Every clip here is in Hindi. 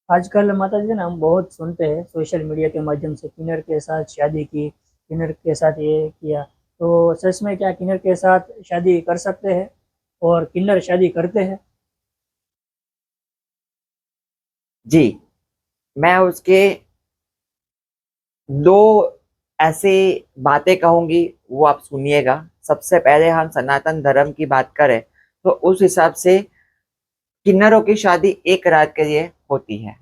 आजकल माता जी ना हम बहुत सुनते हैं सोशल मीडिया के माध्यम से किन्नर के साथ शादी की, किन्नर के साथ ये किया। तो सच में क्या किन्नर के साथ शादी कर सकते हैं और किन्नर शादी करते हैं? जी, मैं उसके दो ऐसे बातें कहूंगी, वो आप सुनिएगा। सबसे पहले हम सनातन धर्म की बात करें तो उस हिसाब से किन्नरों की शादी एक रात के लिए होती है।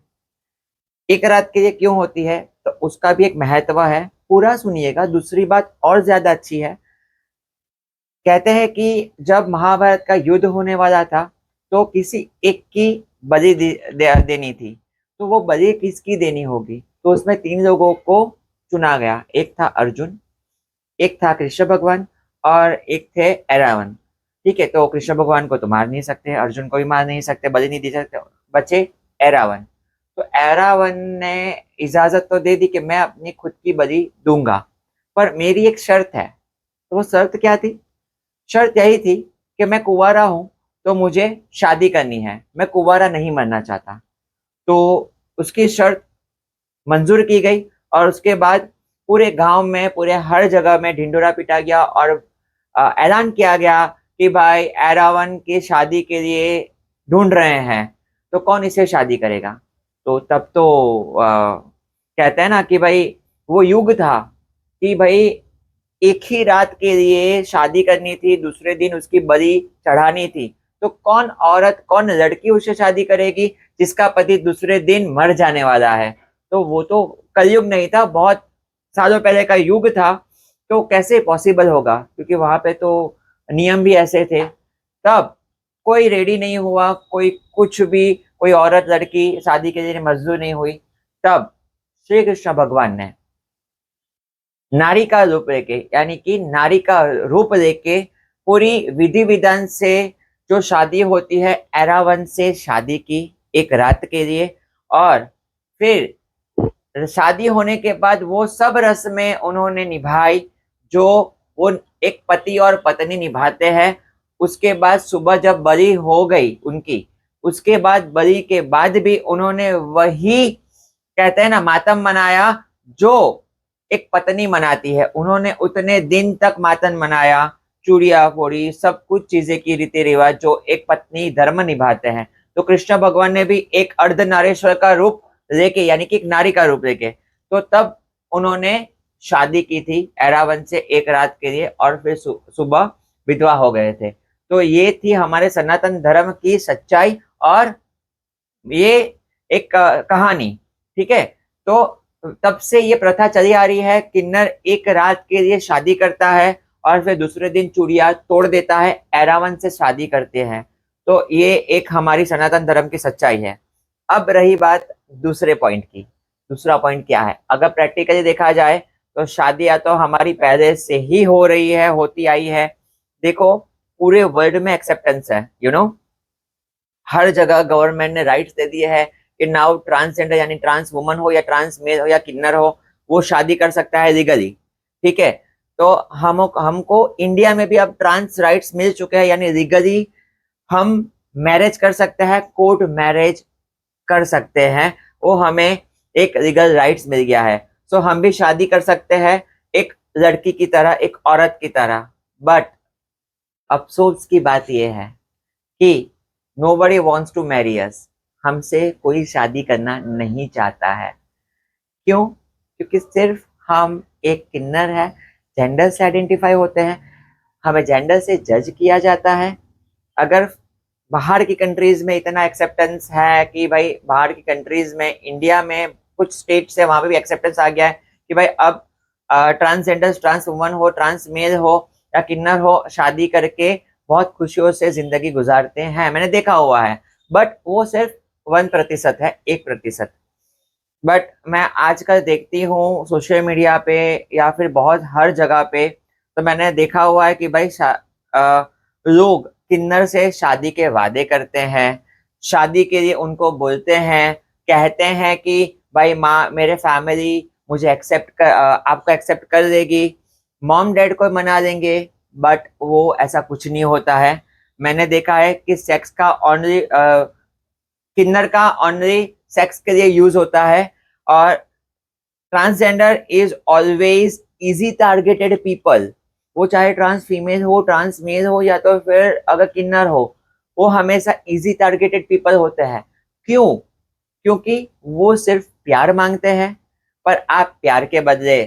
एक रात के लिए क्यों होती है तो उसका भी एक महत्व है, पूरा सुनिएगा। दूसरी बात और ज्यादा अच्छी है। कहते हैं कि जब महाभारत का युद्ध होने वाला था तो किसी एक की बलि देनी थी। तो वो बलि किसकी देनी होगी, तो उसमें तीन लोगों को चुना गया। एक था अर्जुन, एक था कृष्ण भगवान, और एक थे एरावन। ठीक है, तो कृष्ण भगवान को तो मार नहीं सकते, अर्जुन को भी मार नहीं सकते, बलि नहीं दे सकते, बचे एरावन। तो एरावन ने इजाजत तो दे दी कि मैं अपनी खुद की बलि दूंगा, पर मेरी एक शर्त है। तो वो शर्त क्या थी? शर्त यही थी कि मैं कुंवारा हूं, तो मुझे शादी करनी है, मैं कुंवारा नहीं मरना चाहता। तो उसकी शर्त मंजूर की गई, और उसके बाद पूरे गांव में, पूरे हर जगह में ढिंडोरा पीटा गया और ऐलान किया गया कि भाई एरावन की शादी के लिए ढूंढ रहे हैं, तो कौन इसे शादी करेगा। तो तब तो कहते हैं ना कि भाई वो युग था कि भाई एक ही रात के लिए शादी करनी थी, दूसरे दिन उसकी बलि चढ़ानी थी। तो कौन औरत, कौन लड़की उससे शादी करेगी जिसका पति दूसरे दिन मर जाने वाला है? तो वो तो कलयुग नहीं था, बहुत सालों पहले का युग था। तो कैसे पॉसिबल होगा, क्योंकि वहां पे तो नियम भी ऐसे थे। तब कोई रेडी नहीं हुआ, कोई कुछ भी, कोई औरत लड़की शादी के लिए मंजूर नहीं हुई। तब श्री कृष्ण भगवान ने नारी का रूप लेके, यानी कि नारी का रूप लेके पूरी विधि विधान से जो शादी होती है एरावन से शादी की एक रात के लिए। और फिर शादी होने के बाद वो सब रस्में उन्होंने निभाई जो वो एक पति और पत्नी निभाते हैं। उसके बाद सुबह जब बलि हो गई उनकी, उसके बाद बलि के बाद भी उन्होंने वही, कहते हैं ना, मातम मनाया जो एक पत्नी मनाती है। उन्होंने उतने दिन तक मातम मनाया, चूड़िया फोड़ी, सब कुछ चीजें की, रीति रिवाज जो एक पत्नी धर्म निभाते हैं। तो कृष्ण भगवान ने भी एक अर्धनारेश्वर का रूप लेके, यानी कि एक नारी का रूप लेके, तो तब उन्होंने शादी की थी एरावन से एक रात के लिए, और फिर सुबह विधवा हो गए थे। तो ये थी हमारे सनातन धर्म की सच्चाई, और ये एक कहानी। ठीक है, तो तब से ये प्रथा चली आ रही है, किन्नर एक रात के लिए शादी करता है और फिर दूसरे दिन चूड़िया तोड़ देता है, एरावन से शादी करते हैं। तो ये एक हमारी सनातन धर्म की सच्चाई है। अब रही बात दूसरे पॉइंट की। दूसरा पॉइंट क्या है? अगर प्रैक्टिकली देखा जाए तो शादियां तो हमारी पहले से ही हो रही है, होती आई है। देखो, पूरे वर्ल्ड में एक्सेप्टेंस है, हर जगह गवर्नमेंट ने राइट्स दे दिए हैं कि नाउ ट्रांसजेंडर, यानी ट्रांस वुमन हो या ट्रांस मेल हो या किन्नर हो, वो शादी कर सकता है लीगली। ठीक है, तो हम हमको इंडिया में भी अब ट्रांस राइट्स मिल चुके हैं, यानी लीगली हम मैरिज कर सकते हैं, कोर्ट मैरिज कर सकते हैं। वो हमें एक लीगल राइट्स मिल गया है। सो हम भी शादी कर सकते हैं एक लड़की की तरह, एक औरत की तरह। बट अफसोस की बात यह है कि nobody wants to marry us, हमसे कोई शादी करना नहीं चाहता है। क्यों? क्योंकि सिर्फ हम एक किन्नर है, जेंडर से आइडेंटिफाई होते हैं, हमें जेंडर से जज किया जाता है। अगर बाहर की कंट्रीज में इतना एक्सेप्टेंस है कि भाई, बाहर की कंट्रीज में, इंडिया में कुछ स्टेट्स है वहां पे भी एक्सेप्टेंस आ गया है कि भाई अब ट्रांसजेंडर, ट्रांस वुमन हो, ट्रांस मेल हो या किन्नर हो, शादी करके बहुत खुशियों से जिंदगी गुजारते हैं, मैंने देखा हुआ है। बट वो सिर्फ 1% है, 1%। बट मैं आजकल देखती हूँ सोशल मीडिया पे या फिर बहुत हर जगह पे, तो मैंने देखा हुआ है कि भाई लोग किन्नर से शादी के वादे करते हैं, शादी के लिए उनको बोलते हैं, कहते हैं कि भाई माँ, मेरे फैमिली मुझे आपको एक्सेप्ट कर देगी, मॉम डैड को मना देंगे। बट वो ऐसा कुछ नहीं होता है। मैंने देखा है कि सेक्स का ओनली किन्नर का ओनली सेक्स के लिए यूज होता है, और transgender is always easy targeted people. वो चाहे ट्रांस फीमेल हो, ट्रांस मेल हो, या तो फिर अगर किन्नर हो, वो हमेशा इजी टारगेटेड पीपल होते हैं। क्यों? क्योंकि वो सिर्फ प्यार मांगते हैं, पर आप प्यार के बदले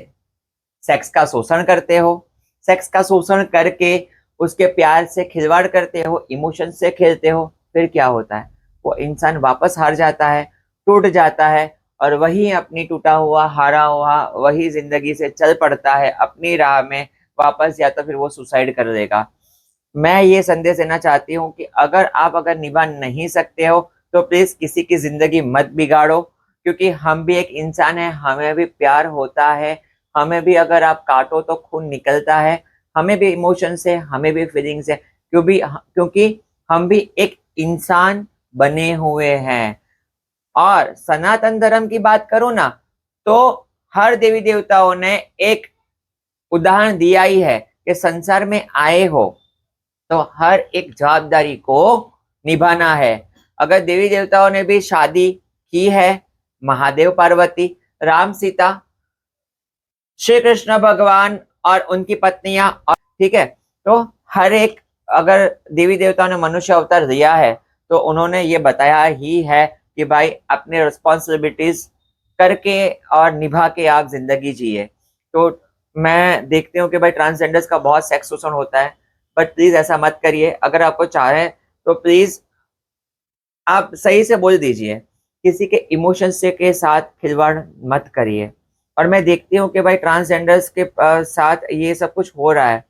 सेक्स का शोषण करते हो। सेक्स का शोषण करके उसके प्यार से खिलवाड़ करते हो, इमोशन से खेलते हो। फिर क्या होता है? वो इंसान वापस हार जाता है, टूट जाता है, और वही अपनी टूटा हुआ, हारा हुआ वही जिंदगी से चल पड़ता है अपनी राह में वापस, या तो फिर वो सुसाइड कर लेगा। मैं ये संदेश देना चाहती हूँ कि अगर निभा नहीं सकते हो तो प्लीज किसी की जिंदगी मत बिगाड़ो, क्योंकि हम भी एक इंसान है, हमें भी प्यार होता है, हमें भी अगर आप काटो तो खून निकलता है, हमें भी इमोशंस है, हमें भी फीलिंग्स है, क्योंकि हम भी एक इंसान बने हुए हैं। और सनातन धर्म की बात करूं ना, तो हर देवी देवताओं ने एक उदाहरण दिया ही है कि संसार में आए हो तो हर एक जवाबदारी को निभाना है। अगर देवी देवताओं ने भी शादी की है, महादेव पार्वती, राम सीता, श्री कृष्ण भगवान और उनकी पत्नियां, और ठीक है, तो हर एक, अगर देवी देवताओं ने मनुष्य अवतार दिया है तो उन्होंने ये बताया ही है कि भाई अपने रिस्पॉन्सिबिलिटीज करके और निभा के आप जिंदगी जिए। तो मैं देखती हूँ कि भाई ट्रांसजेंडर्स का बहुत सेक्स शोषण होता है, बट प्लीज ऐसा मत करिए। अगर आपको चाहे तो प्लीज आप सही से बोल दीजिए, किसी के इमोशंस से के साथ खिलवाड़ मत करिए। और मैं देखती हूँ कि भाई ट्रांसजेंडर्स के साथ ये सब कुछ हो रहा है,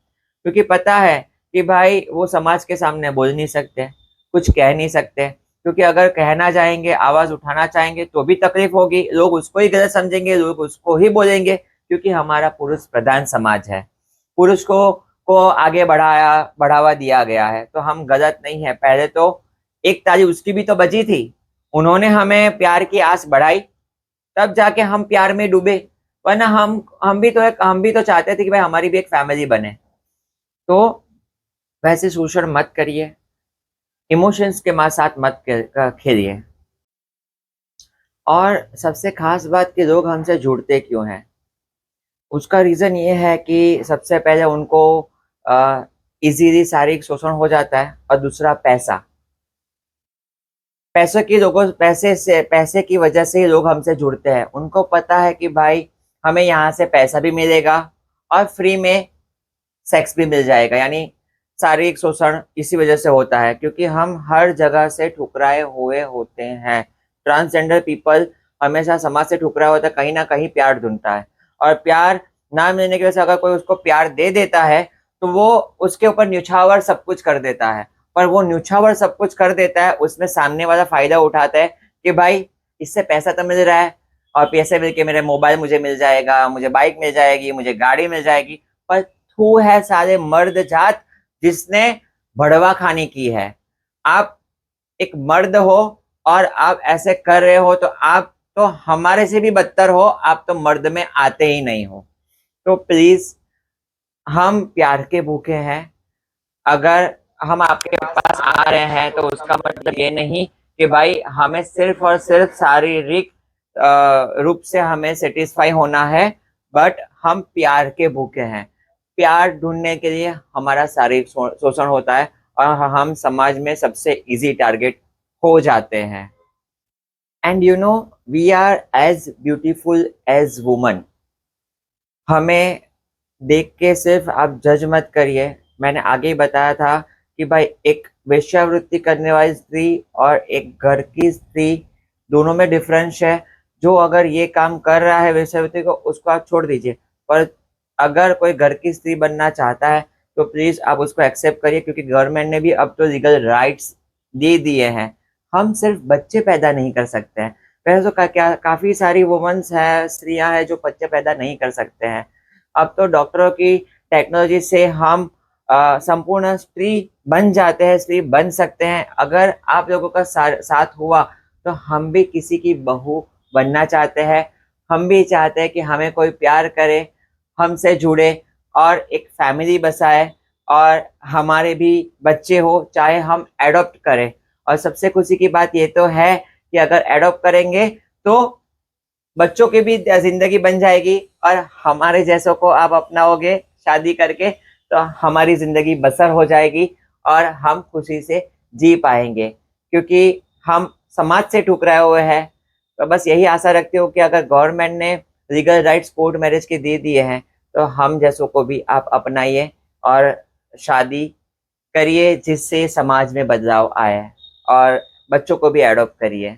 क्योंकि पता है कि भाई वो समाज के सामने बोल नहीं सकते, कुछ कह नहीं सकते, क्योंकि अगर कहना चाहेंगे, आवाज उठाना चाहेंगे तो भी तकलीफ होगी, लोग उसको ही गलत समझेंगे, लोग उसको ही बोलेंगे, क्योंकि हमारा पुरुष प्रधान समाज है, पुरुष को आगे बढ़ावा दिया गया है। तो हम गलत नहीं है। पहले तो एक ताली उसकी भी तो बजी थी, उन्होंने हमें प्यार की आस बढ़ाई, तब जाके हम प्यार में डूबे। वरना हम भी तो चाहते थे कि भाई हमारी भी एक फैमिली बने। तो वैसे शोषण मत करिए, इमोशंस के साथ मत खेलिए। और सबसे खास बात कि लोग हमसे जुड़ते क्यों हैं, उसका रीजन ये है कि सबसे पहले उनको इजीली शारीरिक शोषण हो जाता है, और दूसरा पैसा। पैसे की वजह से ही लोग हमसे जुड़ते हैं। उनको पता है कि भाई हमें यहाँ से पैसा भी मिलेगा और फ्री में सेक्स भी मिल जाएगा, यानी शारीरिक शोषण इसी वजह से होता है, क्योंकि हम हर जगह से ठुकराए हुए होते हैं। ट्रांसजेंडर पीपल हमेशा समाज से ठुकराया होता है, कहीं ना कहीं प्यार ढूंढता है, और प्यार ना मिलने की वजह से अगर कोई उसको प्यार दे देता है तो वो उसके ऊपर न्यौछावर सब कुछ कर देता है। पर वो न्यौछावर सब कुछ कर देता है, उसमें सामने वाला फायदा उठाता है कि भाई इससे पैसा तो मिल रहा है, और पैसे मिल के मेरे मोबाइल मुझे मिल जाएगा, मुझे बाइक मिल जाएगी, मुझे गाड़ी मिल जाएगी। पर तू है सारे मर्द जात जिसने भड़वा खाने की है। आप एक मर्द हो और आप ऐसे कर रहे हो, तो आप तो हमारे से भी बदतर हो, आप तो मर्द में आते ही नहीं हो। तो प्लीज, हम प्यार के भूखे हैं। अगर हम आपके पास आ रहे हैं तो उसका मतलब ये नहीं कि भाई हमें सिर्फ और सिर्फ शारीरिक रूप से हमें सेटिस्फाई होना है, बट हम प्यार के भूखे हैं। प्यार ढूंढने के लिए हमारा शारीरिक शोषण होता है, और हम समाज में सबसे इजी टारगेट हो जाते हैं। And you know, we are as beautiful as woman. हमें देख के सिर्फ आप जज मत करिए। मैंने आगे ही बताया था कि भाई एक वेश्यावृत्ति करने वाली स्त्री और एक घर की स्त्री, दोनों में डिफरेंस है। जो अगर ये काम कर रहा है वेश्यावृत्ति को, उसको आप छोड़ दीजिए, पर अगर कोई घर की स्त्री बनना चाहता है तो प्लीज आप उसको एक्सेप्ट करिए, क्योंकि गवर्नमेंट ने भी अब तो लीगल राइट्स दे दिए हैं। हम सिर्फ बच्चे पैदा नहीं कर सकते हैं। वैसे तो काफी सारी वुमेन्स है, स्त्रियां हैं जो बच्चे पैदा नहीं कर सकते हैं। अब तो डॉक्टरों की टेक्नोलॉजी से हम संपूर्ण स्त्री बन जाते हैं, स्त्री बन सकते हैं। अगर आप लोगों का साथ हुआ तो हम भी किसी की बहू बनना चाहते हैं। हम भी चाहते हैं कि हमें कोई प्यार करे, हमसे जुड़े और एक फैमिली बसाए। और हमारे भी बच्चे हो चाहे हम एडॉप्ट करें। और सबसे खुशी की बात ये तो है कि अगर एडॉप्ट करेंगे तो बच्चों की भी जिंदगी बन जाएगी और हमारे जैसों को आप अपनाओगे शादी करके तो हमारी जिंदगी बसर हो जाएगी और हम खुशी से जी पाएंगे, क्योंकि हम समाज से ठुकराए हुए हैं। तो बस यही आशा रखती हूँ कि अगर गवर्नमेंट ने लीगल राइट्स कोर्ट मैरिज के दे दिए हैं तो हम जैसों को भी आप अपनाइए और शादी करिए जिससे समाज में बदलाव आए और बच्चों को भी एडॉप्ट करिए।